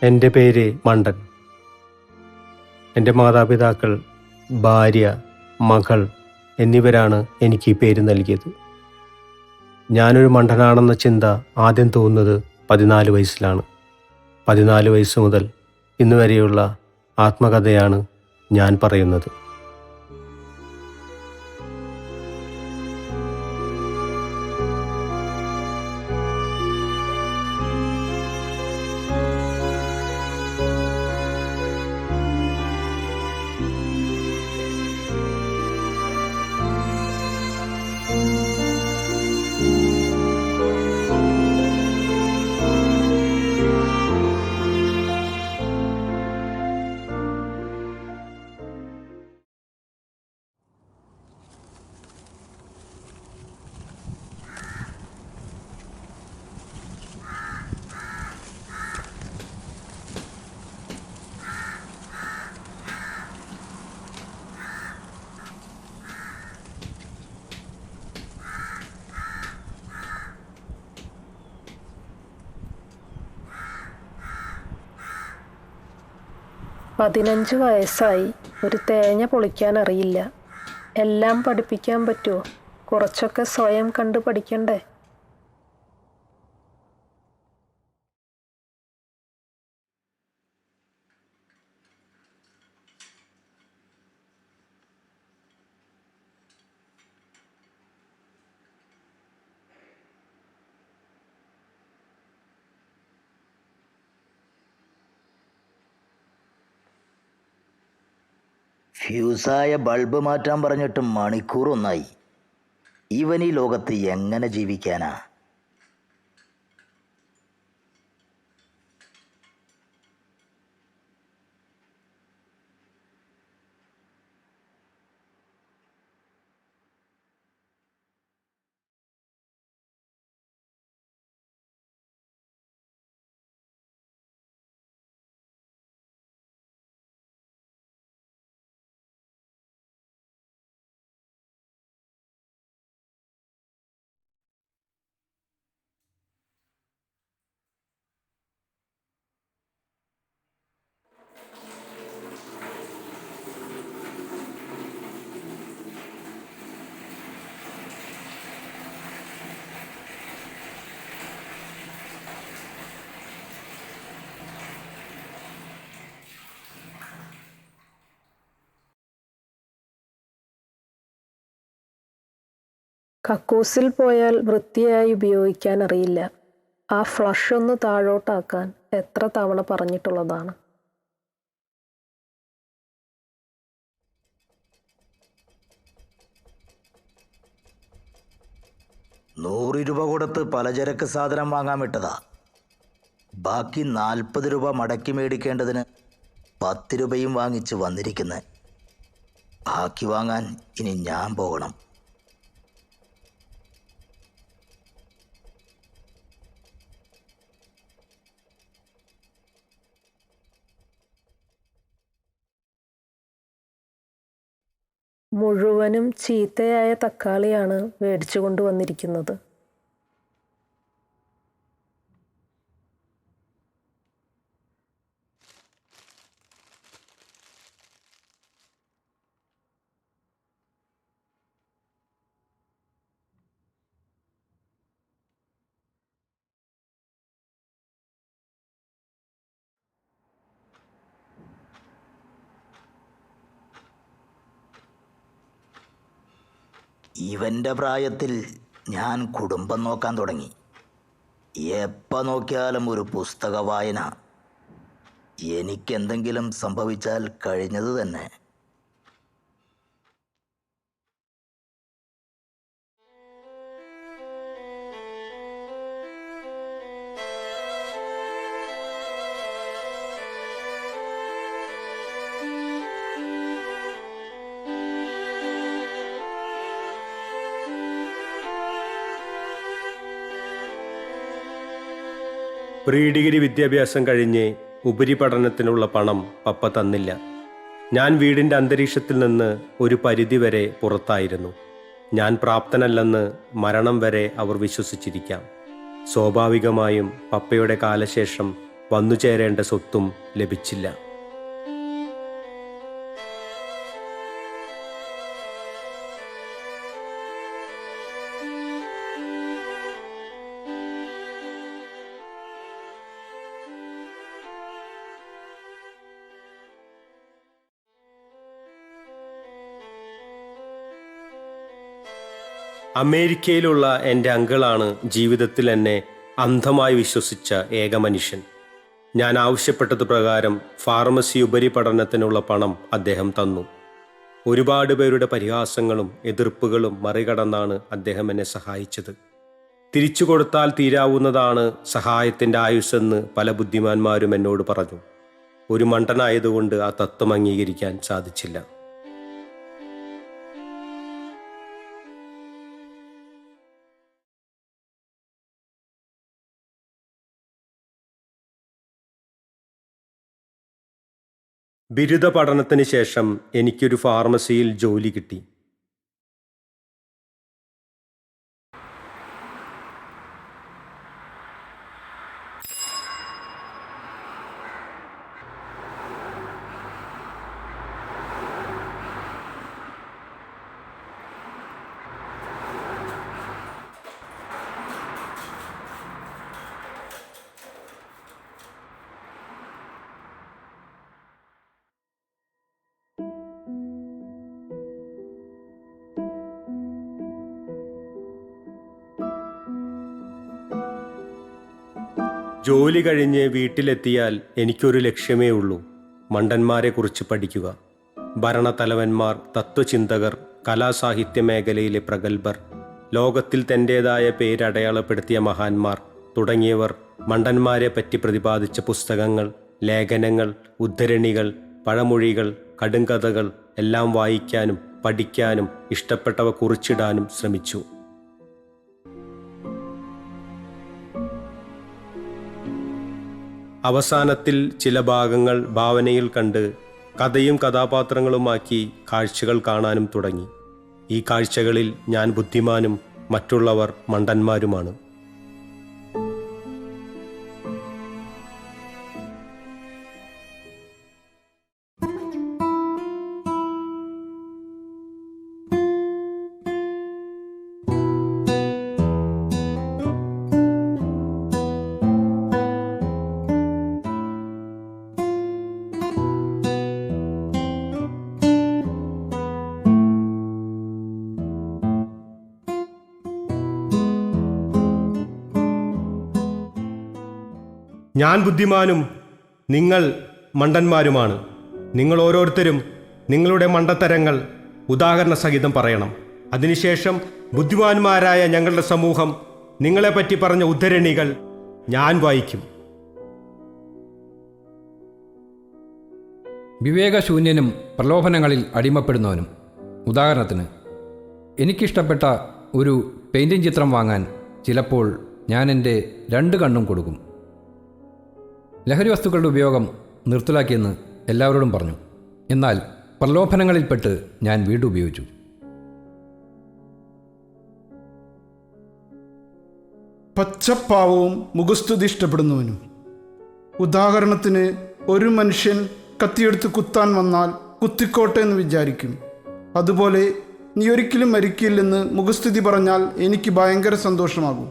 എൻ്റെ പേര് മണ്ടൻ. എൻ്റെ മാതാപിതാക്കൾ, ഭാര്യ, മകൾ എന്നിവരാണ് എനിക്ക് ഈ പേര് നൽകിയത്. ഞാനൊരു മണ്ടനാണെന്ന ചിന്ത ആദ്യം തോന്നുന്നത് 14 വയസ്സിലാണ്. 14 വയസ്സ് മുതൽ ഇന്ന് വരെയുള്ള ആത്മകഥയാണ് ഞാൻ പറയുന്നത്. പതിനഞ്ച് വയസ്സായി, ഒരു തേങ്ങ പൊളിക്കാൻ അറിയില്ല. എല്ലാം പഠിപ്പിക്കാൻ പറ്റുമോ? കുറച്ചൊക്കെ സ്വയം കണ്ടു പഠിക്കണ്ടേ? ഫ്യൂസായ ബൾബ് മാറ്റാൻ പറഞ്ഞിട്ട് മണിക്കൂറൊന്നായി. ഇവൻ ഈ ലോകത്ത് എങ്ങനെ ജീവിക്കാനാ? കക്കൂസിൽ പോയാൽ വൃത്തിയായി ഉപയോഗിക്കാൻ അറിയില്ല. ആ ഫ്ലഷ് ഒന്ന് താഴോട്ടാക്കാൻ എത്ര തവണ പറഞ്ഞിട്ടുള്ളതാണ്. ₹100 കൊടുത്ത് പലചരക്ക് സാധനം വാങ്ങാൻ വിട്ടതാ. ബാക്കി 40 രൂപ മടക്കി മേടിക്കേണ്ടതിന് 10 രൂപയും വാങ്ങിച്ച് വന്നിരിക്കുന്നത്. ബാക്കി വാങ്ങാൻ ഇനി ഞാൻ പോകണം. മുഴുവനും ചീത്തയായ തക്കാളിയാണ് മേടിച്ചു കൊണ്ടുവന്നിരിക്കുന്നത്. ഇവൻ്റെ പ്രായത്തിൽ ഞാൻ കുടുംബം നോക്കാൻ തുടങ്ങി. എപ്പോൾ നോക്കിയാലും ഒരു പുസ്തക വായന. എനിക്കെന്തെങ്കിലും സംഭവിച്ചാൽ കഴിഞ്ഞത് തന്നെ. പ്രീ ഡിഗ്രി വിദ്യാഭ്യാസം കഴിഞ്ഞ് ഉപരിപഠനത്തിനുള്ള പണം പപ്പ തന്നില്ല. ഞാൻ വീടിൻ്റെ അന്തരീക്ഷത്തിൽ നിന്ന് ഒരു പരിധിവരെ പുറത്തായിരുന്നു. ഞാൻ പ്രാപ്തനല്ലെന്ന് മരണം വരെ അവർ വിശ്വസിച്ചിരിക്കാം. സ്വാഭാവികമായും പപ്പയുടെ കാലശേഷം വന്നു ചേരേണ്ട സ്വത്തും ലഭിച്ചില്ല. അമേരിക്കയിലുള്ള എൻ്റെ അങ്കിളാണ് ജീവിതത്തിൽ എന്നെ അന്ധമായി വിശ്വസിച്ച ഏക മനുഷ്യൻ. ഞാൻ ആവശ്യപ്പെട്ടത് പ്രകാരം ഫാർമസി ഉപരിപഠനത്തിനുള്ള പണം അദ്ദേഹം തന്നു. ഒരുപാട് പേരുടെ പരിഹാസങ്ങളും എതിർപ്പുകളും മറികടന്നാണ് അദ്ദേഹം എന്നെ സഹായിച്ചത്. തിരിച്ചു കൊടുത്താൽ തീരാവുന്നതാണ് സഹായത്തിൻ്റെ ആയുസ്സെന്ന് പല ബുദ്ധിമാന്മാരും എന്നോട് പറഞ്ഞു. ഒരു മണ്ടനായതുകൊണ്ട് ആ തത്വം അംഗീകരിക്കാൻ സാധിച്ചില്ല. ബിരുദ പഠനത്തിന് ശേഷം എനിക്കൊരു ഫാർമസിയിൽ ജോലി കിട്ടി. ജോലി കഴിഞ്ഞ് വീട്ടിലെത്തിയാൽ എനിക്കൊരു ലക്ഷ്യമേ ഉള്ളൂ: മണ്ടന്മാരെക്കുറിച്ച് പഠിക്കുക. ഭരണത്തലവന്മാർ, തത്വചിന്തകർ, കലാസാഹിത്യ മേഖലയിലെ പ്രഗത്ഭർ, ലോകത്തിൽ തൻ്റേതായ പേരടയാളപ്പെടുത്തിയ മഹാന്മാർ തുടങ്ങിയവർ മണ്ടന്മാരെ പറ്റി പ്രതിപാദിച്ച പുസ്തകങ്ങൾ, ലേഖനങ്ങൾ, ഉദ്ധരണികൾ, പഴമൊഴികൾ, കടുങ്കഥകൾ എല്ലാം വായിക്കാനും പഠിക്കാനും ഇഷ്ടപ്പെട്ടവ കുറിച്ചിടാനും ശ്രമിച്ചു. അവസാനത്തിൽ ചില ഭാഗങ്ങൾ ഭാവനയിൽ കണ്ട് കഥയും കഥാപാത്രങ്ങളുമാക്കി കാഴ്ചകൾ കാണാനും തുടങ്ങി. ഈ കാഴ്ചകളിൽ ഞാൻ ബുദ്ധിമാനും മറ്റുള്ളവർ മണ്ടന്മാരുമാണ്. ഞാൻ ബുദ്ധിമാനും നിങ്ങൾ മണ്ടന്മാരുമാണ്. നിങ്ങൾ ഓരോരുത്തരും നിങ്ങളുടെ മണ്ടത്തരങ്ങൾ ഉദാഹരണ സഹിതം പറയണം. അതിനുശേഷം ബുദ്ധിമാന്മാരായ ഞങ്ങളുടെ സമൂഹം നിങ്ങളെപ്പറ്റി പറഞ്ഞ ഉദ്ധരണികൾ ഞാൻ വായിക്കും. വിവേകശൂന്യനും പ്രലോഭനങ്ങളിൽ അടിമപ്പെടുന്നവനും. ഉദാഹരണത്തിന്, എനിക്കിഷ്ടപ്പെട്ട ഒരു പെയിൻറ്റിംഗ് ചിത്രം വാങ്ങാൻ ചിലപ്പോൾ ഞാൻ എൻ്റെ 2 കണ്ണും കൊടുക്കും. ലഹരി വസ്തുക്കളുടെ ഉപയോഗം നിർത്തലാക്കിയെന്ന് എല്ലാവരോടും പറഞ്ഞു. എന്നാൽ പ്രലോഭനങ്ങളിൽപ്പെട്ട് ഞാൻ വീണ്ടും ഉപയോഗിച്ചു. പച്ചപ്പാവവും മുഖസ്തുതി ഇഷ്ടപ്പെടുന്നവനും. ഉദാഹരണത്തിന്, ഒരു മനുഷ്യൻ കത്തിയെടുത്ത് കുത്താൻ വന്നാൽ കുത്തിക്കോട്ടെ എന്ന് വിചാരിക്കും. അതുപോലെ നീ ഒരിക്കലും മരിക്കില്ലെന്ന് മുഖസ്തുതി പറഞ്ഞാൽ എനിക്ക് ഭയങ്കര സന്തോഷമാകും.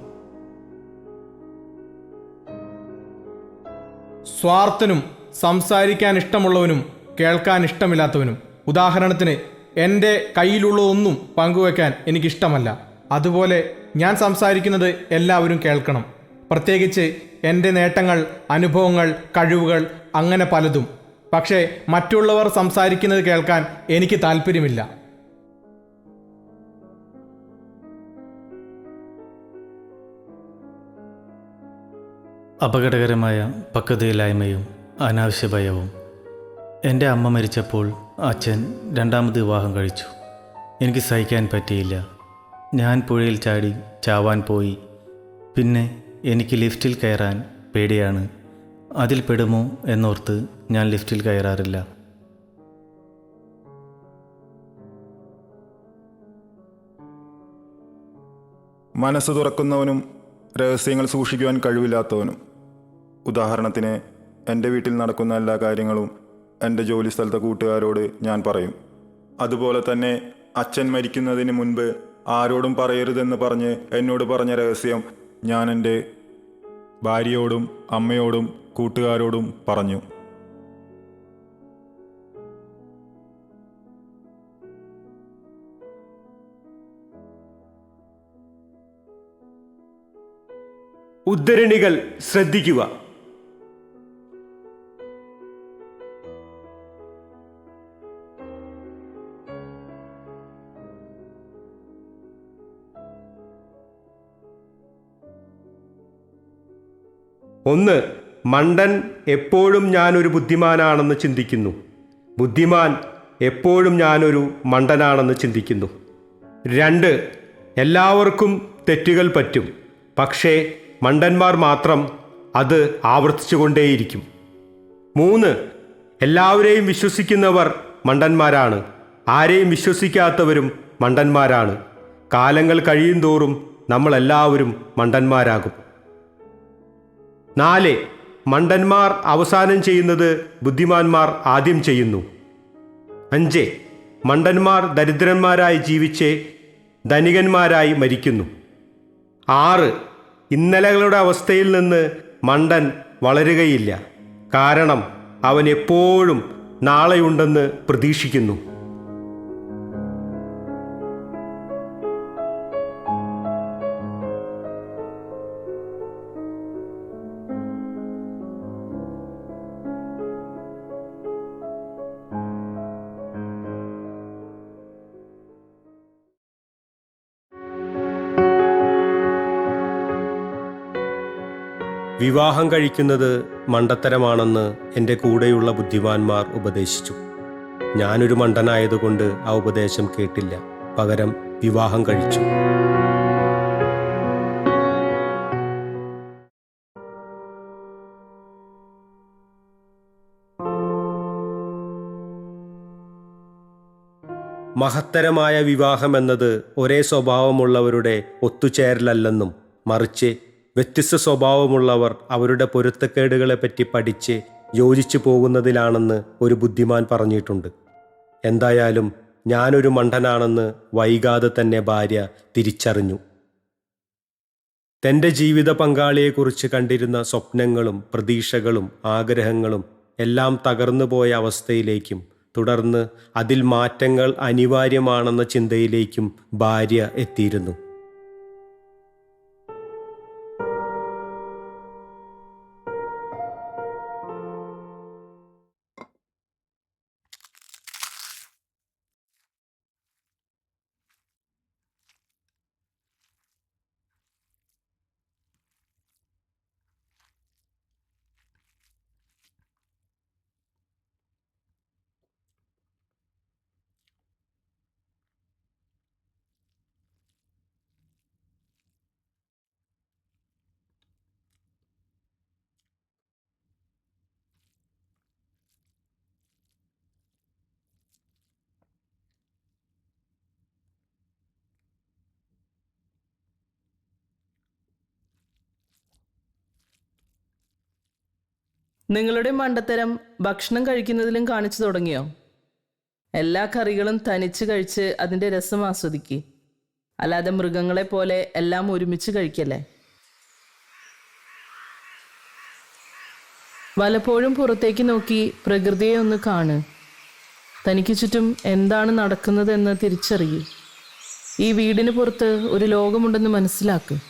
സ്വാർത്ഥനും സംസാരിക്കാൻ ഇഷ്ടമുള്ളവനും കേൾക്കാൻ ഇഷ്ടമില്ലാത്തവനും. ഉദാഹരണത്തിന്, എൻ്റെ കയ്യിലുള്ളതൊന്നും പങ്കുവയ്ക്കാൻ എനിക്കിഷ്ടമല്ല. അതുപോലെ ഞാൻ സംസാരിക്കുന്നത് എല്ലാവരും കേൾക്കണം. പ്രത്യേകിച്ച് എൻ്റെ നേട്ടങ്ങൾ, അനുഭവങ്ങൾ, കഴിവുകൾ, അങ്ങനെ പലതും. പക്ഷേ മറ്റുള്ളവർ സംസാരിക്കുന്നത് കേൾക്കാൻ എനിക്ക് താല്പര്യമില്ല. അപകടകരമായ പക്വതയില്ലായ്മയും അനാവശ്യ ഭയവും. എൻ്റെ അമ്മ മരിച്ചപ്പോൾ അച്ഛൻ 2ാമത് വിവാഹം കഴിച്ചു. എനിക്ക് സഹിക്കാൻ പറ്റിയില്ല. ഞാൻ പുഴയിൽ ചാടി ചാവാൻ പോയി. പിന്നെ എനിക്ക് ലിഫ്റ്റിൽ കയറാൻ പേടിയാണ്. അതിൽ പെടുമോ എന്നോർത്ത് ഞാൻ ലിഫ്റ്റിൽ കയറാറില്ല. മനസ്സ് തുറക്കുന്നവനും രഹസ്യങ്ങൾ സൂക്ഷിക്കുവാൻ കഴിവില്ലാത്തവനും. ഉദാഹരണത്തിന്, എൻ്റെ വീട്ടിൽ നടക്കുന്ന എല്ലാ കാര്യങ്ങളും എൻ്റെ ജോലി സ്ഥലത്തെ കൂട്ടുകാരോട് ഞാൻ പറയും. അതുപോലെ തന്നെ അച്ഛൻ മരിക്കുന്നതിന് മുൻപ് ആരോടും പറയരുതെന്ന് പറഞ്ഞ് എന്നോട് പറഞ്ഞ രഹസ്യം ഞാൻ എൻ്റെ ഭാര്യയോടും അമ്മയോടും കൂട്ടുകാരോടും പറഞ്ഞു. ഉദ്ധരണികൾ ശ്രദ്ധിക്കുക. ഒന്ന്, മണ്ടൻ എപ്പോഴും ഞാനൊരു ബുദ്ധിമാനാണെന്ന് ചിന്തിക്കുന്നു. ബുദ്ധിമാൻ എപ്പോഴും ഞാനൊരു മണ്ടനാണെന്ന് ചിന്തിക്കുന്നു. 2, എല്ലാവർക്കും തെറ്റുകൾ പറ്റും, പക്ഷേ മണ്ടന്മാർ മാത്രം അത് ആവർത്തിച്ചുകൊണ്ടേയിരിക്കും. 3, എല്ലാവരെയും വിശ്വസിക്കുന്നവർ മണ്ടന്മാരാണ്, ആരെയും വിശ്വസിക്കാത്തവരും മണ്ടന്മാരാണ്. കാലങ്ങൾ കഴിയും തോറും നമ്മളെല്ലാവരും മണ്ടന്മാരാകും. 4, മണ്ടന്മാർ അവസാനം ചെയ്യുന്നത് ബുദ്ധിമാന്മാർ ആദ്യം ചെയ്യുന്നു. 5, മണ്ടന്മാർ ദരിദ്രന്മാരായി ജീവിച്ച് ധനികന്മാരായി മരിക്കുന്നു. 6, ഇന്നലകളുടെ അവസ്ഥയിൽ നിന്ന് മണ്ടൻ വളരുകയില്ല, കാരണം അവൻ എപ്പോഴും നാളെയുണ്ടെന്ന് പ്രതീക്ഷിക്കുന്നു. വിവാഹം കഴിക്കുന്നത് മണ്ടത്തരമാണെന്ന് എൻ്റെ കൂടെയുള്ള ബുദ്ധിമാന്മാർ ഉപദേശിച്ചു. ഞാനൊരു മണ്ടനായതുകൊണ്ട് ആ ഉപദേശം കേട്ടില്ല, പകരം വിവാഹം കഴിച്ചു. മഹത്തരമായ വിവാഹമെന്നത് ഒരേ സ്വഭാവമുള്ളവരുടെ ഒത്തുചേരലല്ലെന്നും മറിച്ച് വ്യത്യസ്ത സ്വഭാവമുള്ളവർ അവരുടെ പൊരുത്തക്കേടുകളെപ്പറ്റി പഠിച്ച് യോജിച്ചു പോകുന്നതിലാണെന്ന് ഒരു ബുദ്ധിമാൻ പറഞ്ഞിട്ടുണ്ട്. എന്തായാലും ഞാനൊരു മണ്ടനാണെന്ന് വൈകാതെ തന്നെ ഭാര്യ തിരിച്ചറിഞ്ഞു. തൻ്റെ ജീവിത പങ്കാളിയെക്കുറിച്ച് കണ്ടിരുന്ന സ്വപ്നങ്ങളും പ്രതീക്ഷകളും ആഗ്രഹങ്ങളും എല്ലാം തകർന്നുപോയ അവസ്ഥയിലേക്കും തുടർന്ന് അതിൽ മാറ്റങ്ങൾ അനിവാര്യമാണെന്ന ചിന്തയിലേക്കും ഭാര്യ എത്തിയിരുന്നു. നിങ്ങളുടെ മണ്ടത്തരം ഭക്ഷണം കഴിക്കുന്നതിലും കാണിച്ചു തുടങ്ങിയോ? എല്ലാ കറികളും തനിച്ച് കഴിച്ച് അതിൻ്റെ രസം ആസ്വദിക്കുക, അല്ലാതെ മൃഗങ്ങളെ പോലെ എല്ലാം ഒരുമിച്ച് കഴിക്കല്ലേ. വല്ലപ്പോഴും പുറത്തേക്ക് നോക്കി പ്രകൃതിയെ ഒന്ന് കാണ്. തനിക്ക് ചുറ്റും എന്താണ് നടക്കുന്നതെന്ന് തിരിച്ചറിയൂ. ഈ വീടിന് പുറത്ത് ഒരു ലോകമുണ്ടെന്ന് മനസ്സിലാക്കുക.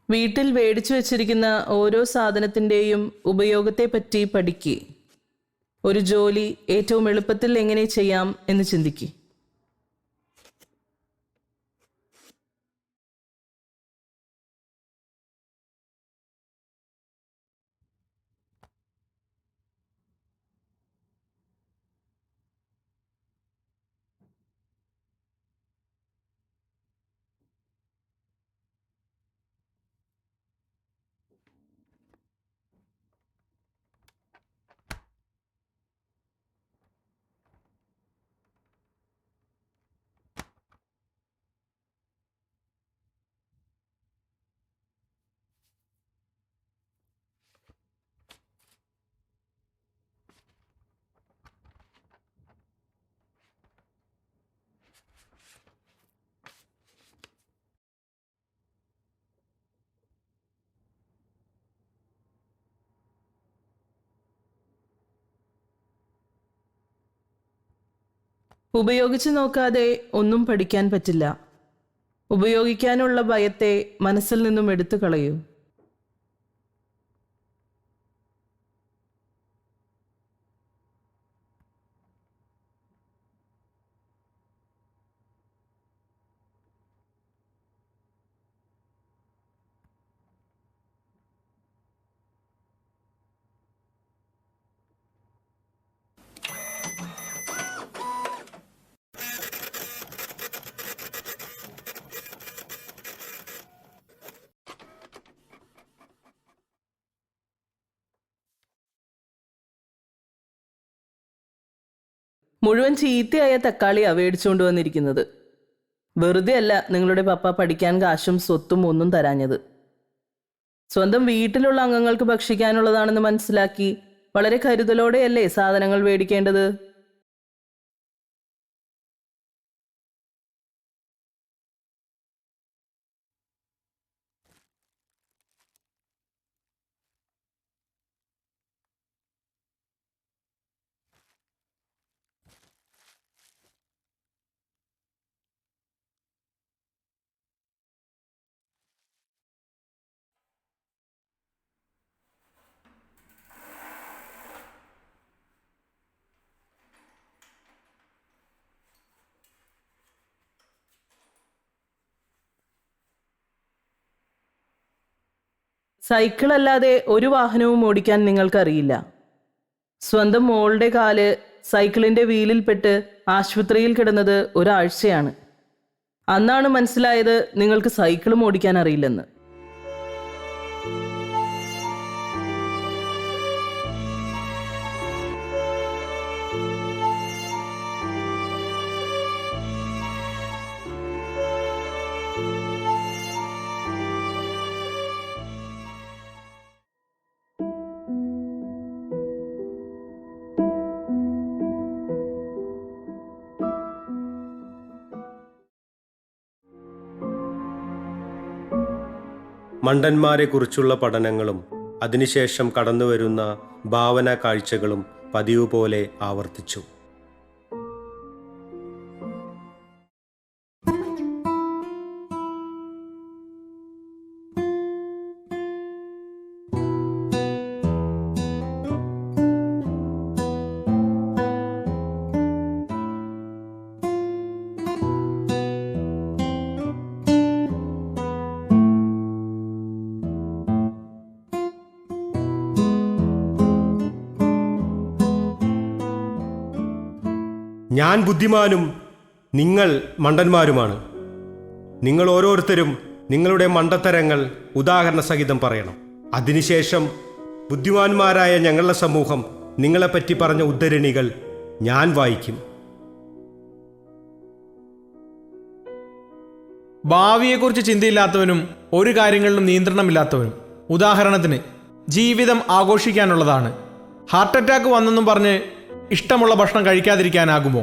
വീട്ടിൽ മേടിച്ചു വച്ചിരിക്കുന്ന ഓരോ സാധനത്തിൻ്റെയും ഉപയോഗത്തെപ്പറ്റി പഠിക്കുക. ഒരു ജോലി ഏറ്റവും എളുപ്പത്തിൽ എങ്ങനെ ചെയ്യാം എന്ന് ചിന്തിക്കുക. ഉപയോഗിച്ചു നോക്കാതെ ഒന്നും പഠിക്കാൻ പറ്റില്ല. ഉപയോഗിക്കാനുള്ള ഭയത്തെ മനസ്സിൽ നിന്നും എടുത്തു കളയൂ. മുഴുവൻ ചീത്തയായ തക്കാളിയാ മേടിച്ചുകൊണ്ട് വന്നിരിക്കുന്നത്. വെറുതെ അല്ല നിങ്ങളുടെ പപ്പ പഠിക്കാൻ കാശും സ്വത്തും ഒന്നും തരാഞ്ഞത്. സ്വന്തം വീട്ടിലുള്ള അംഗങ്ങൾക്ക് ഭക്ഷിക്കാനുള്ളതാണെന്ന് മനസ്സിലാക്കി വളരെ കരുതലോടെയല്ലേ സാധനങ്ങൾ മേടിക്കേണ്ടത്. സൈക്കിൾ അല്ലാതെ ഒരു വാഹനവും ഓടിക്കാൻ നിങ്ങൾക്കറിയില്ല. സ്വന്തം മോളുടെ കാല് സൈക്കിളിന്റെ വീലിൽപ്പെട്ട് ആശുപത്രിയിൽ കിടന്നത് ഒരാഴ്ചയാണ്. അന്നാണ് മനസ്സിലായത് നിങ്ങൾക്ക് സൈക്കിളും ഓടിക്കാൻ അറിയില്ലെന്ന്. മണ്ടന്മാരെക്കുറിച്ചുള്ള പഠനങ്ങളും അതിനുശേഷം കടന്നുവരുന്ന ഭാവന കാഴ്ചകളും പതിവ് പോലെ ആവർത്തിച്ചു. ഞാൻ ബുദ്ധിമാനും നിങ്ങൾ മണ്ടന്മാരുമാണ്. നിങ്ങൾ ഓരോരുത്തരും നിങ്ങളുടെ മണ്ടത്തരങ്ങൾ ഉദാഹരണ സഹിതം പറയണം. അതിനുശേഷം ബുദ്ധിമാന്മാരായ ഞങ്ങളുടെ സമൂഹം നിങ്ങളെപ്പറ്റി പറഞ്ഞ ഉദ്ധരണികൾ ഞാൻ വായിക്കും. ഭാവിയെക്കുറിച്ച് ചിന്തയില്ലാത്തവനും ഒരു കാര്യങ്ങളിലും നിയന്ത്രണമില്ലാത്തവനും. ഉദാഹരണത്തിന്, ജീവിതം ആഘോഷിക്കാനുള്ളതാണ്. ഹാർട്ട് അറ്റാക്ക് വന്നെന്നും പറഞ്ഞ് ഇഷ്ടമുള്ള ഭക്ഷണം കഴിക്കാതിരിക്കാനാകുമോ?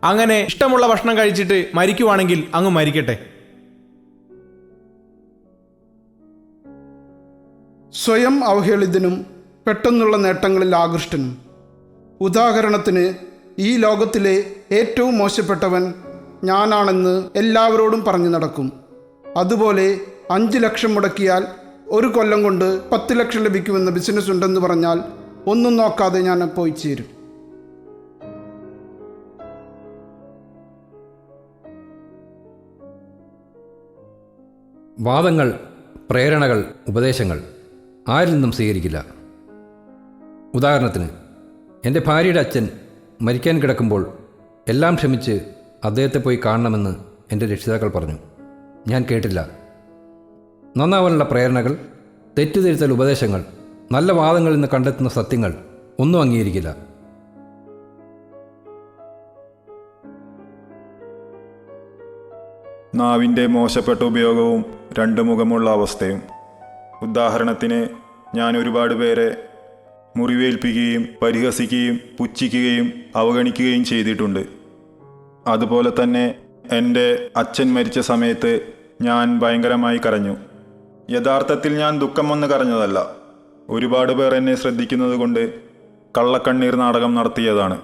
അങ്ങനെ ഇഷ്ടമുള്ള ഭക്ഷണം കഴിച്ചിട്ട് മരിക്കുവാണെങ്കിൽ അങ്ങ് മരിക്കട്ടെ. സ്വയം അവഹേളിതനും പെട്ടെന്നുള്ള നേട്ടങ്ങളിൽ ആകൃഷ്ടനും. ഉദാഹരണത്തിന്, ഈ ലോകത്തിലെ ഏറ്റവും മോശപ്പെട്ടവൻ ഞാനാണെന്ന് എല്ലാവരോടും പറഞ്ഞു നടക്കും. അതുപോലെ 5 ലക്ഷം മുടക്കിയാൽ 1 കൊല്ലം കൊണ്ട് 10 ലക്ഷം ലഭിക്കുമെന്ന ബിസിനസ് ഉണ്ടെന്ന് പറഞ്ഞാൽ ഒന്നും നോക്കാതെ ഞാൻ പോയി ചേരും. വാദങ്ങൾ, പ്രേരണകൾ, ഉപദേശങ്ങൾ ആരിൽ നിന്നും സ്വീകരിക്കില്ല. ഉദാഹരണത്തിന്, എൻ്റെ ഭാര്യയുടെ അച്ഛൻ മരിക്കാൻ കിടക്കുമ്പോൾ എല്ലാം ക്ഷമിച്ച് അദ്ദേഹത്തെ പോയി കാണണമെന്ന് എൻ്റെ രക്ഷിതാക്കൾ പറഞ്ഞു. ഞാൻ കേട്ടില്ല. നന്നാവാനുള്ള പ്രേരണകൾ, തെറ്റുതിരുത്തൽ ഉപദേശങ്ങൾ, നല്ല വാദങ്ങളിൽ നിന്ന് കണ്ടെത്തുന്ന സത്യങ്ങൾ ഒന്നും അംഗീകരിക്കില്ല. നാവിൻ്റെ മോശപ്പെട്ട ഉപയോഗവും 2 മുഖമുള്ള അവസ്ഥയും. ഉദാഹരണത്തിന്, ഞാൻ ഒരുപാട് പേരെ മുറിവേൽപ്പിക്കുകയും പരിഹസിക്കുകയും പുച്ഛിക്കുകയും അവഗണിക്കുകയും ചെയ്തിട്ടുണ്ട്. അതുപോലെ തന്നെ എൻ്റെ അച്ഛൻ മരിച്ച സമയത്ത് ഞാൻ ഭയങ്കരമായി കരഞ്ഞു. യഥാർത്ഥത്തിൽ ഞാൻ ദുഃഖം വന്ന് കരഞ്ഞതല്ല. ഒരുപാട് പേർ എന്നെ ശ്രദ്ധിക്കുന്നത് കൊണ്ട് കള്ളക്കണ്ണീർ നാടകം നടത്തിയതാണ്.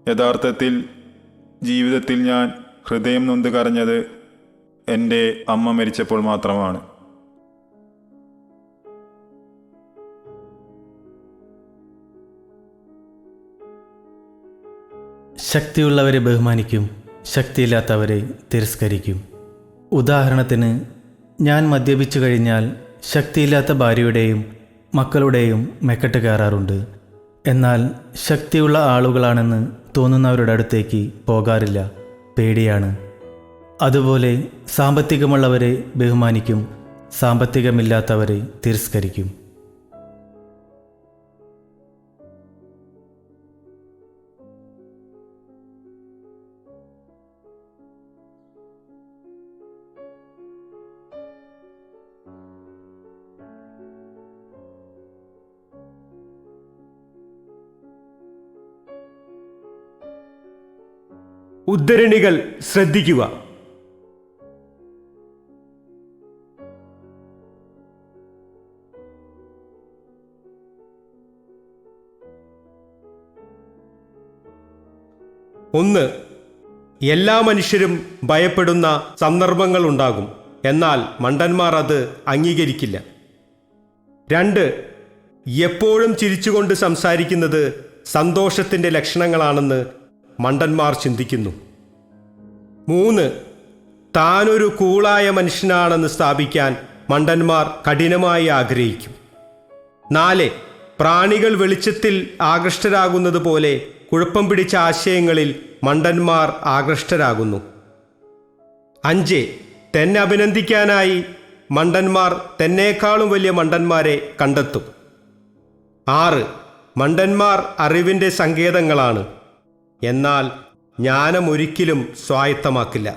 യഥാർത്ഥത്തിൽ ജീവിതത്തിൽ ഞാൻ ഹൃദയം നൊന്ത് കരഞ്ഞത് എൻ്റെ അമ്മ മരിച്ചപ്പോൾ മാത്രമാണ്. ശക്തിയുള്ളവരെ ബഹുമാനിക്കും, ശക്തിയില്ലാത്തവരെ തിരസ്കരിക്കും. ഉദാഹരണത്തിന്, ഞാൻ മദ്യപിച്ചു കഴിഞ്ഞാൽ ശക്തിയില്ലാത്ത ഭാര്യയുടെയും മക്കളുടെയും മെക്കെട്ട് കയറാറുണ്ട്. എന്നാൽ ശക്തിയുള്ള ആളുകളാണെന്ന് തോന്നുന്നവരുടെ അടുത്തേക്ക് പോകാറില്ല, പേടിയാണ്. അതുപോലെ സാമ്പത്തികമുള്ളവരെ ബഹുമാനിക്കും, സാമ്പത്തികമില്ലാത്തവരെ തിരസ്കരിക്കും. ഉദ്ധരണികൾ ശ്രദ്ധിക്കുക. ഒന്ന്, എല്ലാ മനുഷ്യരും ഭയപ്പെടുന്ന സന്ദർഭങ്ങൾ ഉണ്ടാകും, എന്നാൽ മണ്ടന്മാർ അത് അംഗീകരിക്കില്ല. 2, എപ്പോഴും ചിരിച്ചുകൊണ്ട് സംസാരിക്കുന്നത് സന്തോഷത്തിൻ്റെ ലക്ഷണങ്ങളാണെന്ന് മണ്ടന്മാർ ചിന്തിക്കുന്നു. 3, താനൊരു കൂളായ മനുഷ്യനാണെന്ന് സ്ഥാപിക്കാൻ മണ്ടന്മാർ കഠിനമായി ആഗ്രഹിക്കും. 4, പ്രാണികൾ വെളിച്ചത്തിൽ ആകൃഷ്ടരാകുന്നത് പോലെ കുഴപ്പം പിടിച്ച ആശയങ്ങളിൽ മണ്ടന്മാർ ആകൃഷ്ടരാകുന്നു. 5, തന്നെ അഭിനന്ദിക്കാനായി മണ്ടന്മാർ തന്നേക്കാളും വലിയ മണ്ടന്മാരെ കണ്ടെത്തും. 6, മണ്ടന്മാർ അറിവിൻ്റെ സങ്കേതങ്ങളാണ്, എന്നാൽ ജ്ഞാനം ഒരിക്കലും സ്വായത്തമാക്കില്ല.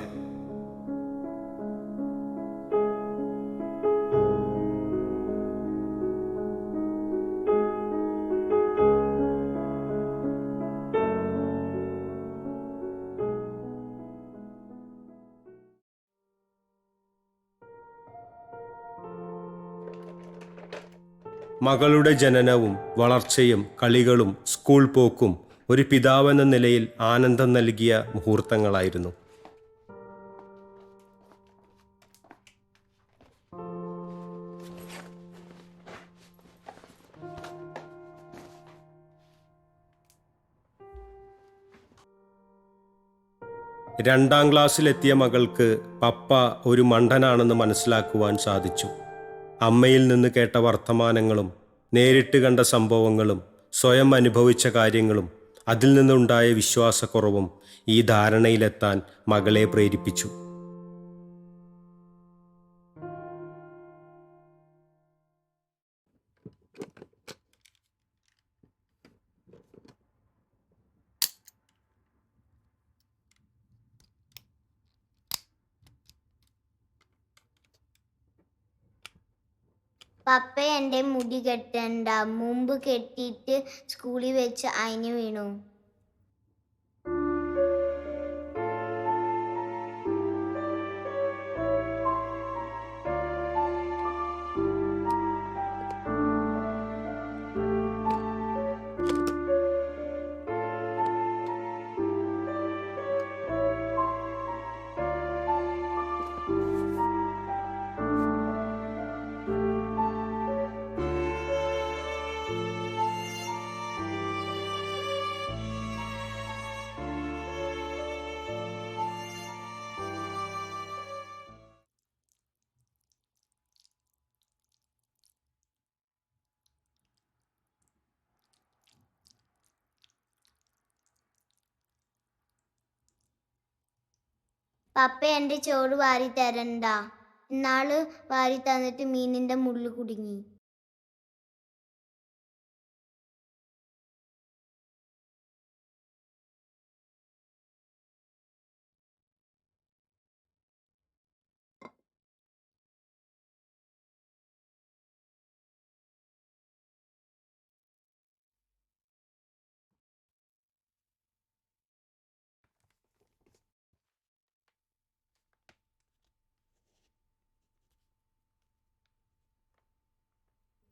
മകളുടെ ജനനവും വളർച്ചയും കളികളും സ്കൂൾ പോക്കും ഒരു പിതാവെന്ന നിലയിൽ ആനന്ദം നൽകിയ മുഹൂർത്തങ്ങളായിരുന്നു. രണ്ടാം ക്ലാസ്സിലെത്തിയ മകൾക്ക് പപ്പ ഒരു മണ്ടനാണെന്ന് മനസ്സിലാക്കുവാൻ സാധിച്ചു. അമ്മയിൽ നിന്ന് കേട്ട വർത്തമാനങ്ങളും നേരിട്ട് കണ്ട സംഭവങ്ങളും സ്വയം അനുഭവിച്ച കാര്യങ്ങളും അതിൽ നിന്നുണ്ടായ വിശ്വാസക്കുറവും ഈ ധാരണയിലെത്താൻ മകളെ പ്രേരിപ്പിച്ചു. പപ്പ എൻ്റെ മുടി കെട്ടണ്ട, മുമ്പ് കെട്ടിയിട്ട് സ്കൂളിൽ വെച്ച് അയിന് വീണു. പപ്പ എൻ്റെ ചോറ് വാരി തരണ്ട. ഇന്നാള് വാരി തന്നിട്ട് മീനിൻ്റെ മുള്ളു കുടുങ്ങി.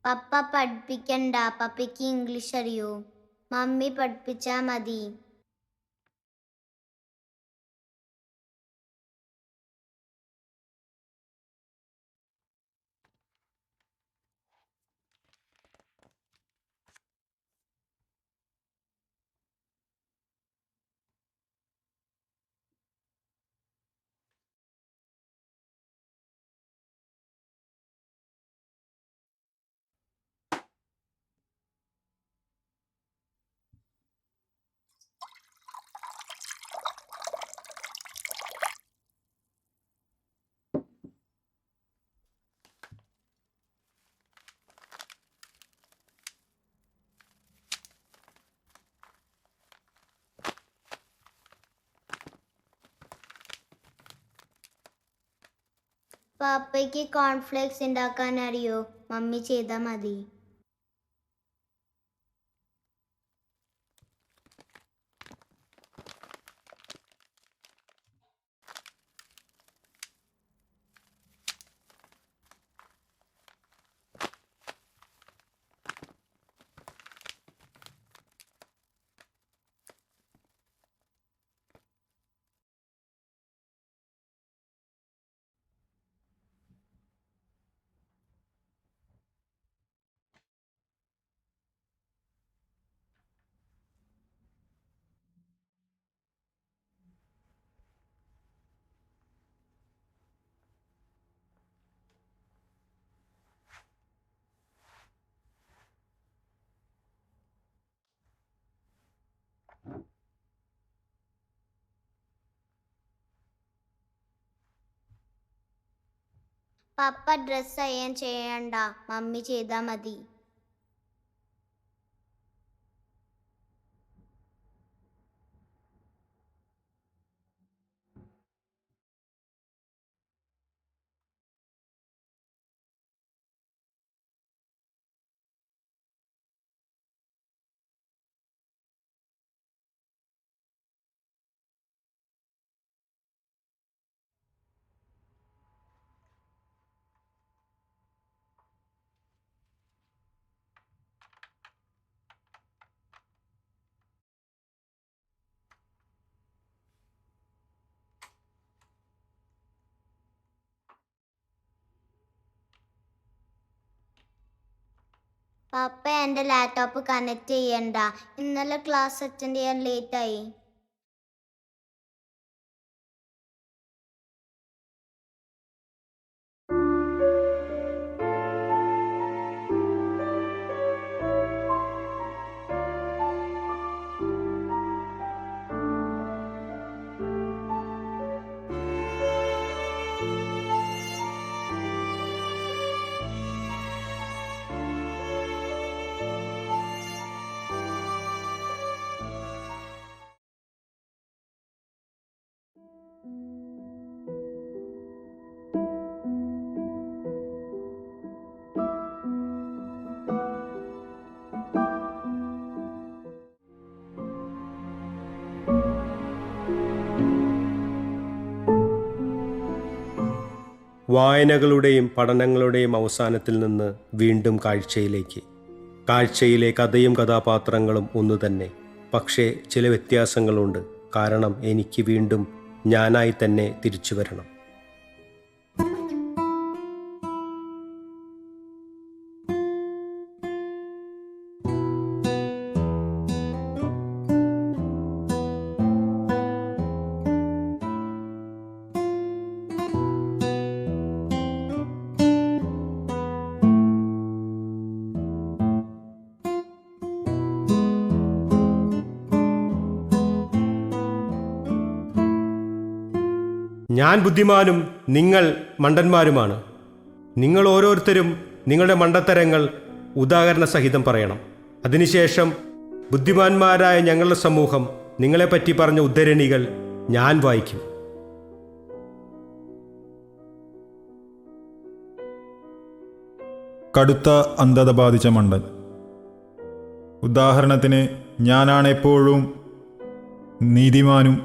പപ്പ പഠിപ്പിക്കണ്ട, പപ്പയ്ക്ക് ഇംഗ്ലീഷ് അറിയോ? മമ്മി പഠിപ്പിച്ചാ മതി. പപ്പയ്ക്ക് കോൺഫ്ലേക്സ് ഉണ്ടാക്കാൻ അറിയോ? മമ്മി ചെയ്താൽ മതി. പപ്പ ഡ്രസ്സ് അയൺ ചെയ്യണ്ട, മമ്മി ചെയ്താൽ മതി. പപ്പ എൻ്റെ ലാപ്ടോപ്പ് കണക്ട് ചെയ്യണ്ട, ഇന്നലെ ക്ലാസ് അറ്റൻഡ് ചെയ്യാൻ ലേറ്റായി. വായനകളുടെയും പഠനങ്ങളുടെയും അവസാനത്തിൽ നിന്ന് വീണ്ടും കാഴ്ചയിലേക്ക്. കാഴ്ചയിലെ കഥയും കഥാപാത്രങ്ങളും ഒന്നുതന്നെ, പക്ഷേ ചില വ്യത്യാസങ്ങളുണ്ട്. കാരണം എനിക്ക് വീണ്ടും ഞാനായി തന്നെ തിരിച്ചു വരണം. ഞാൻ ബുദ്ധിമാനും നിങ്ങൾ മണ്ടന്മാരുമാണ്. നിങ്ങൾ ഓരോരുത്തരും നിങ്ങളുടെ മണ്ടത്തരങ്ങൾ ഉദാഹരണ സഹിതം പറയണം. അതിനുശേഷം ബുദ്ധിമാന്മാരായ ഞങ്ങളുടെ സമൂഹം നിങ്ങളെപ്പറ്റി പറഞ്ഞ ഉദ്ധരണികൾ ഞാൻ വായിക്കും. കടുത്ത അന്ധത ബാധിച്ച മണ്ടൻ. ഉദാഹരണത്തിന്, ഞാനാണെപ്പോഴും നീതിമാനും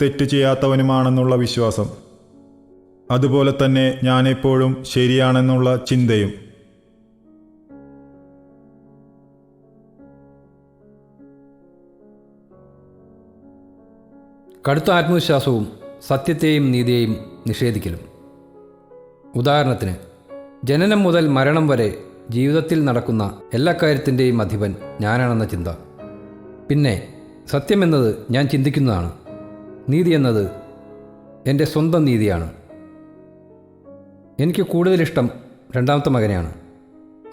തെറ്റ് ചെയ്യാത്തവനുമാണെന്നുള്ള വിശ്വാസം. അതുപോലെ തന്നെ ഞാനെപ്പോഴും ശരിയാണെന്നുള്ള ചിന്തയും. കടുത്ത ആത്മവിശ്വാസവും സത്യത്തെയും നീതിയെയും നിഷേധിക്കലും. ഉദാഹരണത്തിന്, ജനനം മുതൽ മരണം വരെ ജീവിതത്തിൽ നടക്കുന്ന എല്ലാ കാര്യത്തിൻ്റെയും അധിപൻ ഞാനാണെന്ന ചിന്ത. പിന്നെ സത്യമെന്നത് ഞാൻ ചിന്തിക്കുന്നതാണ്, നീതി എന്നത് എൻ്റെ സ്വന്തം നീതിയാണ്. എനിക്ക് കൂടുതലിഷ്ടം രണ്ടാമത്തെ മകനെയാണ്.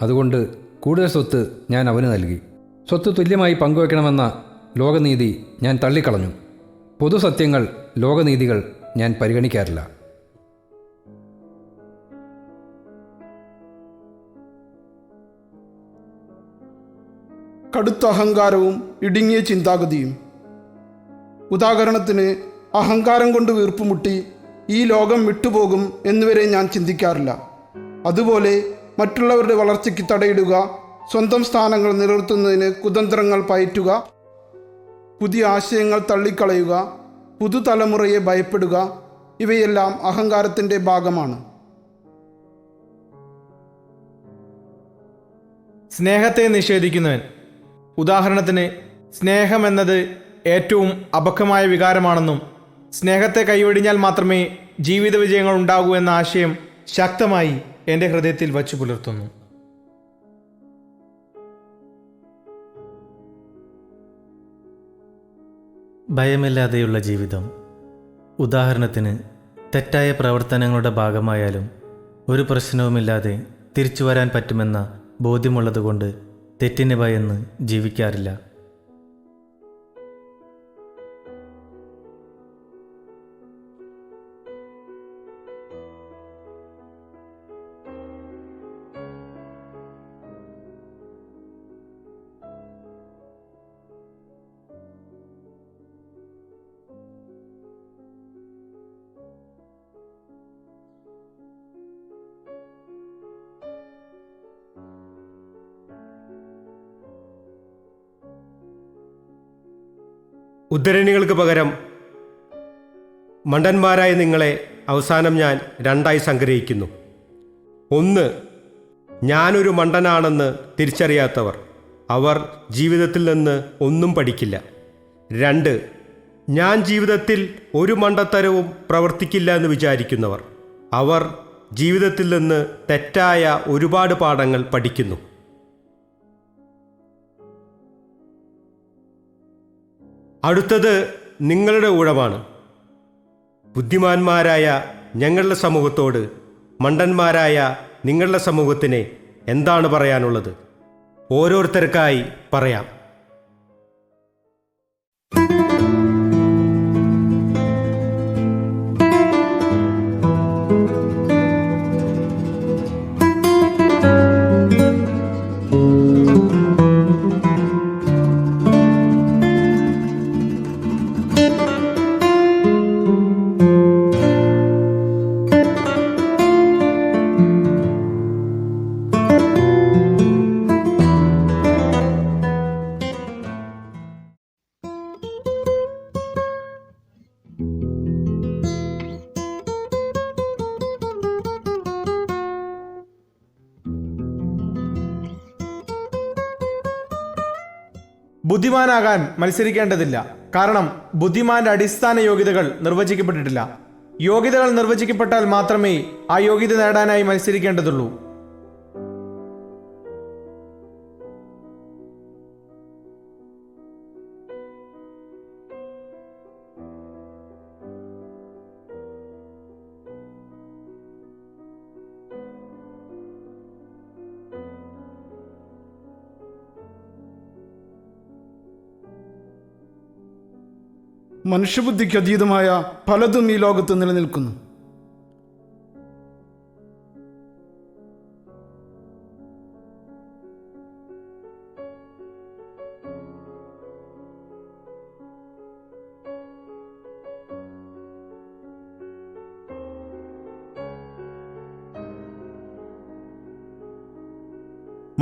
അതുകൊണ്ട് കൂടുതൽ സ്വത്ത് ഞാൻ അവന് നൽകി. സ്വത്ത് തുല്യമായി പങ്കുവയ്ക്കണമെന്ന ലോകനീതി ഞാൻ തള്ളിക്കളഞ്ഞു. പൊതുസത്യങ്ങൾ, ലോകനീതികൾ ഞാൻ പരിഗണിക്കാറില്ല. കടുത്ത അഹങ്കാരവും ഇടുങ്ങിയ ചിന്താഗതിയും. ഉദാഹരണത്തിന്, അഹങ്കാരം കൊണ്ട് വീർപ്പുമുട്ടി ഈ ലോകം വിട്ടുപോകും എന്നുവരെ ഞാൻ ചിന്തിക്കാറില്ല. അതുപോലെ മറ്റുള്ളവരുടെ വളർച്ചയ്ക്ക് തടയിടുക, സ്വന്തം സ്ഥാനങ്ങൾ നിലനിർത്തുന്നതിന് കുതന്ത്രങ്ങൾ പയറ്റുക, പുതിയ ആശയങ്ങൾ തള്ളിക്കളയുക, പുതുതലമുറയെ ഭയപ്പെടുക, ഇവയെല്ലാം അഹങ്കാരത്തിൻ്റെ ഭാഗമാണ്. സ്നേഹത്തെ നിഷേധിക്കുന്നവൻ. ഉദാഹരണത്തിന്, സ്നേഹം എന്നത് ഏറ്റവും അപക്വമായ വികാരമാണെന്നും സ്നേഹത്തെ കൈവെടിഞ്ഞാൽ മാത്രമേ ജീവിത വിജയങ്ങൾ ഉണ്ടാകൂ എന്ന ആശയം ശക്തമായി എൻ്റെ ഹൃദയത്തിൽ വച്ചു പുലർത്തുന്നു. ഭയമില്ലാതെയുള്ള ജീവിതം. ഉദാഹരണത്തിന്, തെറ്റായ പ്രവർത്തനങ്ങളുടെ ഭാഗമായാലും ഒരു പ്രശ്നവുമില്ലാതെ തിരിച്ചു വരാൻ പറ്റുമെന്ന ബോധ്യമുള്ളതുകൊണ്ട് തെറ്റിന് ഭയന്ന് ജീവിക്കാറില്ല. ഉദ്ധരണികൾക്ക് പകരം മണ്ടന്മാരായ നിങ്ങളെ അവസാനം ഞാൻ രണ്ടായി സംഗ്രഹിക്കുന്നു. ഒന്ന്, ഞാനൊരു മണ്ടനാണെന്ന് തിരിച്ചറിയാത്തവർ. അവർ ജീവിതത്തിൽ നിന്ന് ഒന്നും പഠിക്കില്ല. രണ്ട്, ഞാൻ ജീവിതത്തിൽ ഒരു മണ്ടത്തരവും പ്രവർത്തിക്കില്ല എന്ന് വിചാരിക്കുന്നവർ. അവർ ജീവിതത്തിൽ നിന്ന് തെറ്റായ ഒരുപാട് പാഠങ്ങൾ പഠിക്കുന്നു. അടുത്തത് നിങ്ങളുടെ ഊഴമാണ്. ബുദ്ധിമാന്മാരായ ഞങ്ങളുടെ സമൂഹത്തോട് മണ്ടന്മാരായ നിങ്ങളുടെ സമൂഹത്തിന് എന്താണ് പറയാനുള്ളത്? ഓരോരുത്തർക്കായി പറയാം. ബുദ്ധിമാനാകാൻ മത്സരിക്കേണ്ടതില്ല. കാരണം ബുദ്ധിമാന്റെ അടിസ്ഥാന യോഗ്യതകൾ നിർവചിക്കപ്പെട്ടിട്ടില്ല. യോഗ്യതകൾ നിർവചിക്കപ്പെട്ടാൽ മാത്രമേ ആ യോഗ്യത നേടാനായി മത്സരിക്കേണ്ടതുള്ളൂ. മനുഷ്യബുദ്ധിക്ക് അതീതമായ പലതും ഈ ലോകത്ത് നിലനിൽക്കുന്നു.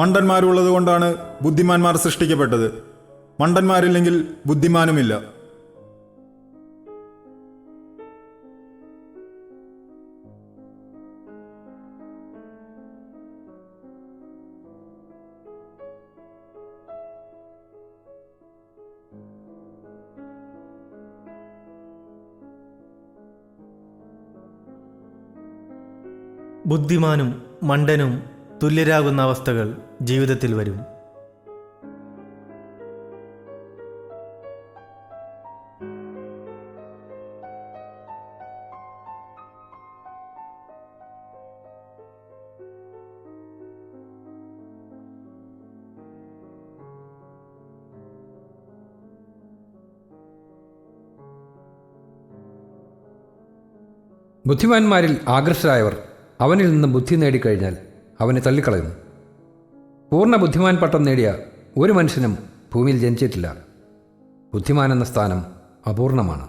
മണ്ടന്മാരുള്ളത് കൊണ്ടാണ് ബുദ്ധിമാന്മാർ സൃഷ്ടിക്കപ്പെട്ടത്. മണ്ടന്മാരില്ലെങ്കിൽ ബുദ്ധിമാനുമില്ല. ബുദ്ധിമാനും മണ്ടനും തുല്യരാകുന്ന അവസ്ഥകൾ ജീവിതത്തിൽ വരും. ബുദ്ധിമാന്മാരിൽ ആകർഷരായവർ അവനിൽ നിന്ന് ബുദ്ധി നേടിക്കഴിഞ്ഞാൽ അവനെ തള്ളിക്കളയുന്നു. പൂർണ്ണ ബുദ്ധിമാൻ പട്ടം നേടിയ ഒരു മനുഷ്യനും ഭൂമിയിൽ ജനിച്ചിട്ടില്ല. ബുദ്ധിമാൻ എന്ന സ്ഥാനം അപൂർണമാണ്.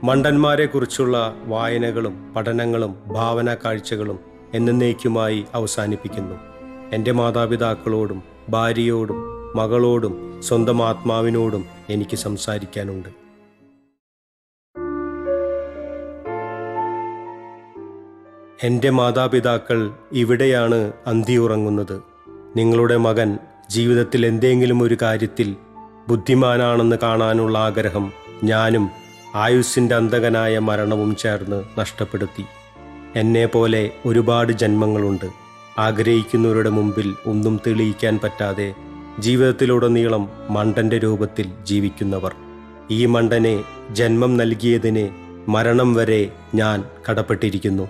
മണ്ടന്മാരെക്കുറിച്ചുള്ള വായനകളും പഠനങ്ങളും ഭാവനാ കാഴ്ചകളും എന്നേക്കുമായി അവസാനിപ്പിക്കുന്നു. എൻ്റെ മാതാപിതാക്കളോടും ഭാര്യയോടും മകളോടും സ്വന്തം ആത്മാവിനോടും എനിക്ക് സംസാരിക്കാനുണ്ട്. എൻ്റെ മാതാപിതാക്കൾ ഇവിടെയാണ് അന്തിയുറങ്ങുന്നത്. നിങ്ങളുടെ മകൻ ജീവിതത്തിൽ എന്തെങ്കിലും ഒരു കാര്യത്തിൽ ബുദ്ധിമാനാണെന്ന് കാണാനുള്ള ആഗ്രഹം ഞാനും ആയുസ്സിൻ്റെ അന്തകനായ മരണവും ചേർന്ന് നഷ്ടപ്പെടുത്തി. എന്നെപ്പോലെ ഒരുപാട് ജന്മങ്ങളുണ്ട്. ആഗ്രഹിക്കുന്നവരുടെ മുമ്പിൽ ഒന്നും തെളിയിക്കാൻ പറ്റാതെ ജീവിതത്തിലുടനീളം മണ്ടൻ്റെ രൂപത്തിൽ ജീവിക്കുന്നവർ. ഈ മണ്ടനെ ജന്മം നൽകിയതിന് മരണം വരെ ഞാൻ കടപ്പെട്ടിരിക്കുന്നു.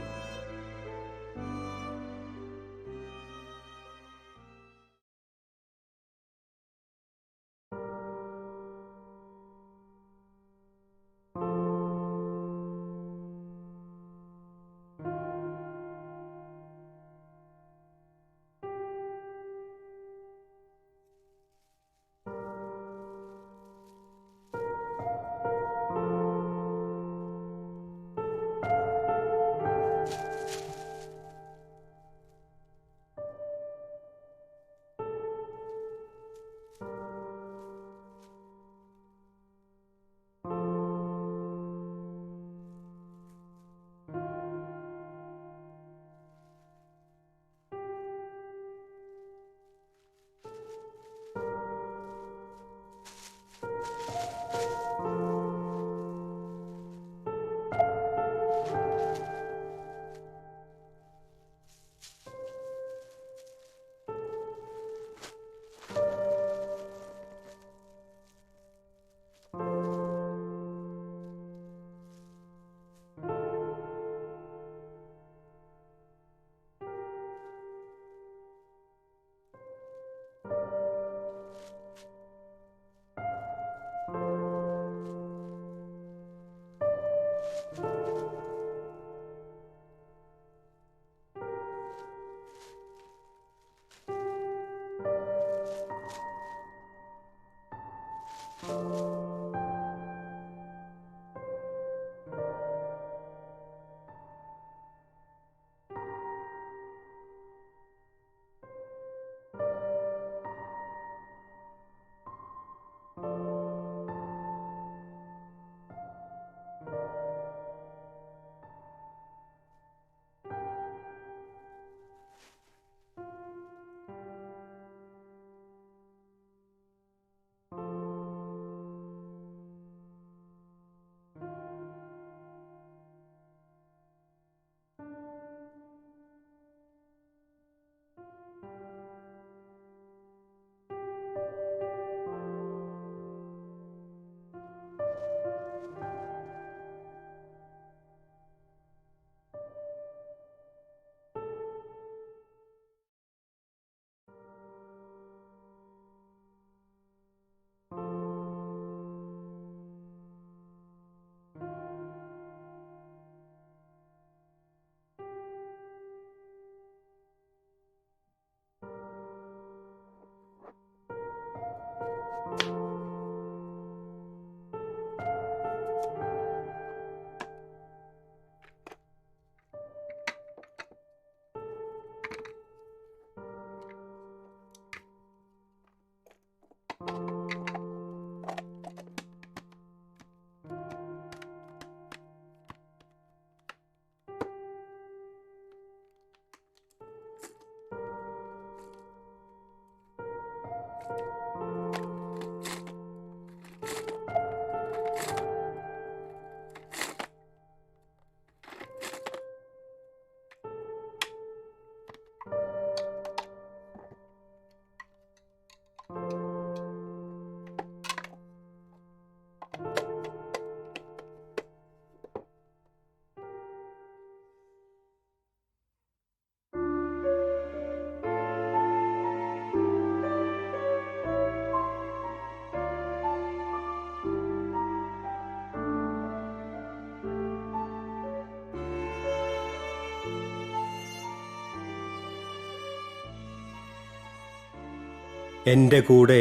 എൻ്റെ കൂടെ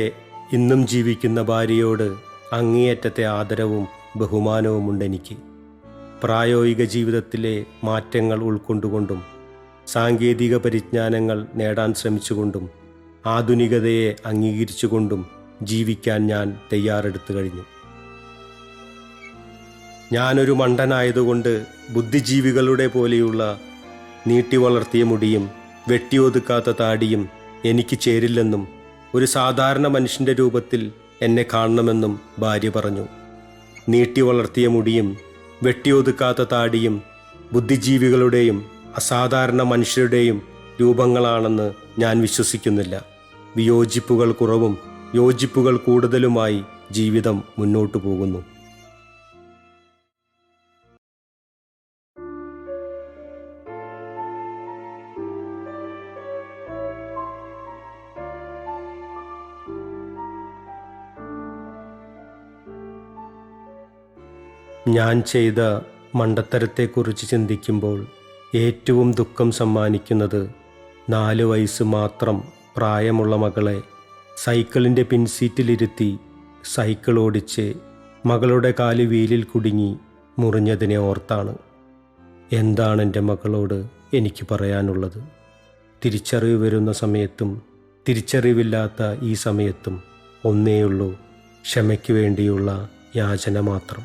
ഇന്നും ജീവിക്കുന്ന ഭാര്യയോട് അങ്ങേയറ്റത്തെ ആദരവും ബഹുമാനവുമുണ്ടെനിക്ക്. പ്രായോഗിക ജീവിതത്തിലെ മാറ്റങ്ങൾ ഉൾക്കൊണ്ടുകൊണ്ടും സാങ്കേതിക പരിജ്ഞാനങ്ങൾ നേടാൻ ശ്രമിച്ചുകൊണ്ടും ആധുനികതയെ അംഗീകരിച്ചുകൊണ്ടും ജീവിക്കാൻ ഞാൻ തയ്യാറെടുത്തു കഴിഞ്ഞു. ഞാനൊരു മണ്ടനായതുകൊണ്ട് ബുദ്ധിജീവികളുടെ പോലെയുള്ള നീട്ടി വളർത്തിയ മുടിയും വെട്ടിയൊതുക്കാത്ത താടിയും എനിക്ക് ചേരില്ലെന്നും ഒരു സാധാരണ മനുഷ്യൻ്റെ രൂപത്തിൽ എന്നെ കാണണമെന്നും ഭാര്യ പറഞ്ഞു. നീട്ടി വളർത്തിയ മുടിയും വെട്ടിയൊതുക്കാത്ത താടിയും ബുദ്ധിജീവികളുടെയും അസാധാരണ മനുഷ്യരുടെയും രൂപങ്ങളാണെന്ന് ഞാൻ വിശ്വസിക്കുന്നില്ല. വിയോജിപ്പുകൾ കുറവും യോജിപ്പുകൾ കൂടുതലുമായി ജീവിതം മുന്നോട്ടു പോകുന്നു. ഞാൻ ചെയ്ത മണ്ടത്തരത്തെക്കുറിച്ച് ചിന്തിക്കുമ്പോൾ ഏറ്റവും ദുഃഖം സമ്മാനിക്കുന്നത് 4 വയസ്സ് മാത്രം പ്രായമുള്ള മകളെ സൈക്കിളിൻ്റെ പിൻസീറ്റിലിരുത്തി സൈക്കിൾ ഓടിച്ച് മകളുടെ കാല് വീലിൽ കുടുങ്ങി മുറിഞ്ഞതിനെ ഓർത്താണ്. എന്താണ് എൻ്റെ മകളോട് എനിക്ക് പറയാനുള്ളത്? തിരിച്ചറിവ് വരുന്ന സമയത്തും തിരിച്ചറിവില്ലാത്ത ഈ സമയത്തും ഒന്നേയുള്ളൂ, ക്ഷമയ്ക്ക് വേണ്ടിയുള്ള യാചന മാത്രം.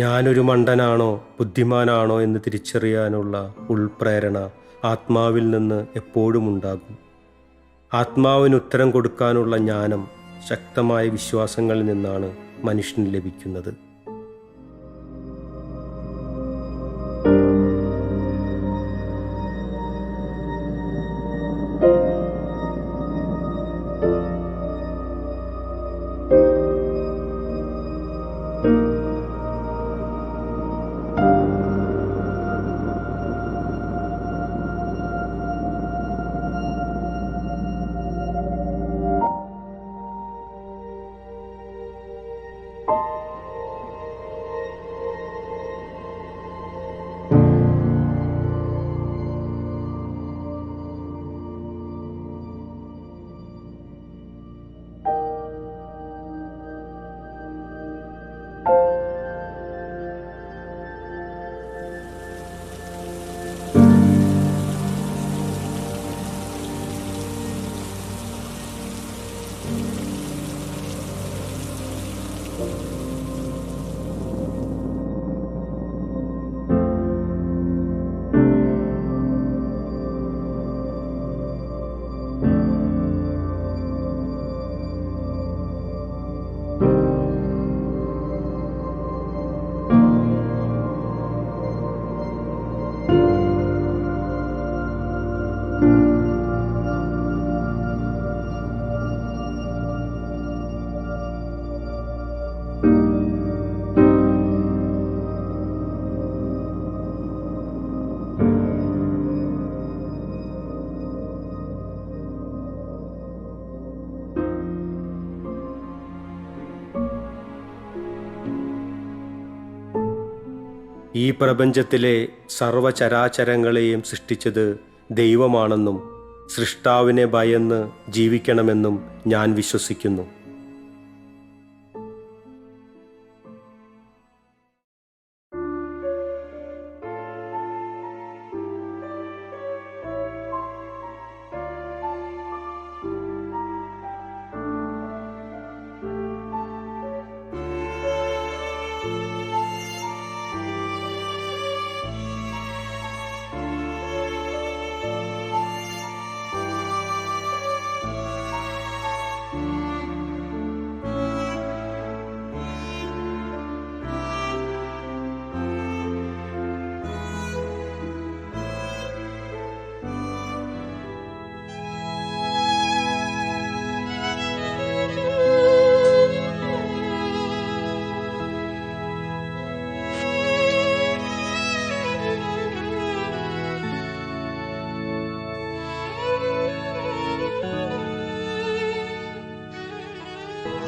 ഞാനൊരു മണ്ടനാണോ ബുദ്ധിമാനാണോ എന്ന് തിരിച്ചറിയാനുള്ള ഉൾപ്രേരണ ആത്മാവിൽ നിന്ന് എപ്പോഴും ഉണ്ടാകും. ആത്മാവിന് ഉത്തരം കൊടുക്കാനുള്ള ജ്ഞാനം ശക്തമായ വിശ്വാസങ്ങളിൽ നിന്നാണ് മനുഷ്യന് ലഭിക്കുന്നത്. ഈ പ്രപഞ്ചത്തിലെ സർവചരാചരങ്ങളെയും സൃഷ്ടിച്ചത് ദൈവമാണെന്നും സൃഷ്ടാവിനെ ഭയന്ന് ജീവിക്കണമെന്നും ഞാൻ വിശ്വസിക്കുന്നു.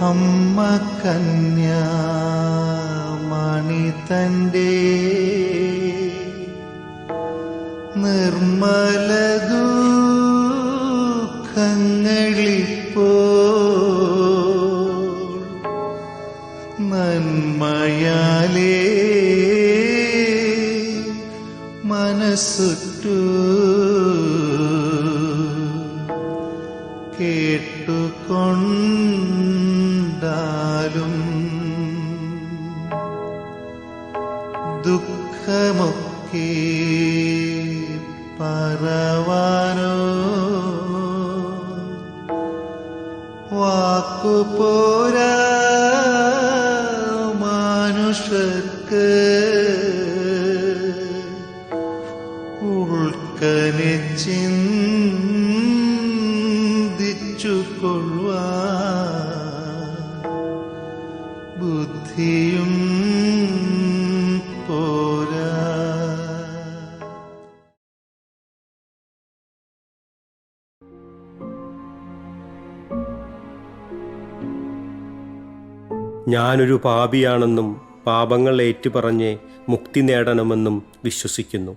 അമ്മ കന്യാമണി തൻ്റെ നിർമ്മല ദുഃഖങ്ങളിപ്പോ മനസ്സുറ്റു കേട്ടുകൊണ്ടാലും ദുഃഖമൊക്കെ പറവാനോ വാക്കുപോരാ മനുഷ്യർക്ക് ഉൾക്കനെ ചിന്തിച്ചു കൊള്ളുവാൻ ബുദ്ധിയും പോരാ. ഞാനൊരു പാപിയാണെന്നും പാപങ്ങൾ ഏറ്റുപറഞ്ഞ് മുക്തി നേടണമെന്നും വിശ്വസിക്കുന്നു.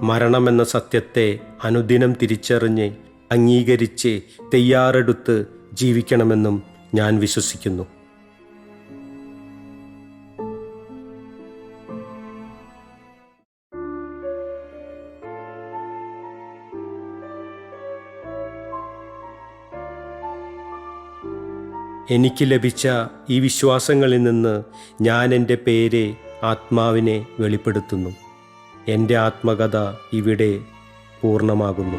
മരണമെന്ന സത്യത്തെ അനുദിനം തിരിച്ചറിഞ്ഞ് അംഗീകരിച്ച് തയ്യാറെടുത്ത് ജീവിക്കണമെന്നും ഞാൻ വിശ്വസിക്കുന്നു. എനിക്ക് ലഭിച്ച ഈ വിശ്വാസങ്ങളിൽ നിന്ന് ഞാൻ എൻ്റെ പേര് ആത്മാവിനെ വെളിപ്പെടുത്തുന്നു. എൻ്റെ ആത്മകഥ ഇവിടെ പൂർണ്ണമാകുന്നു.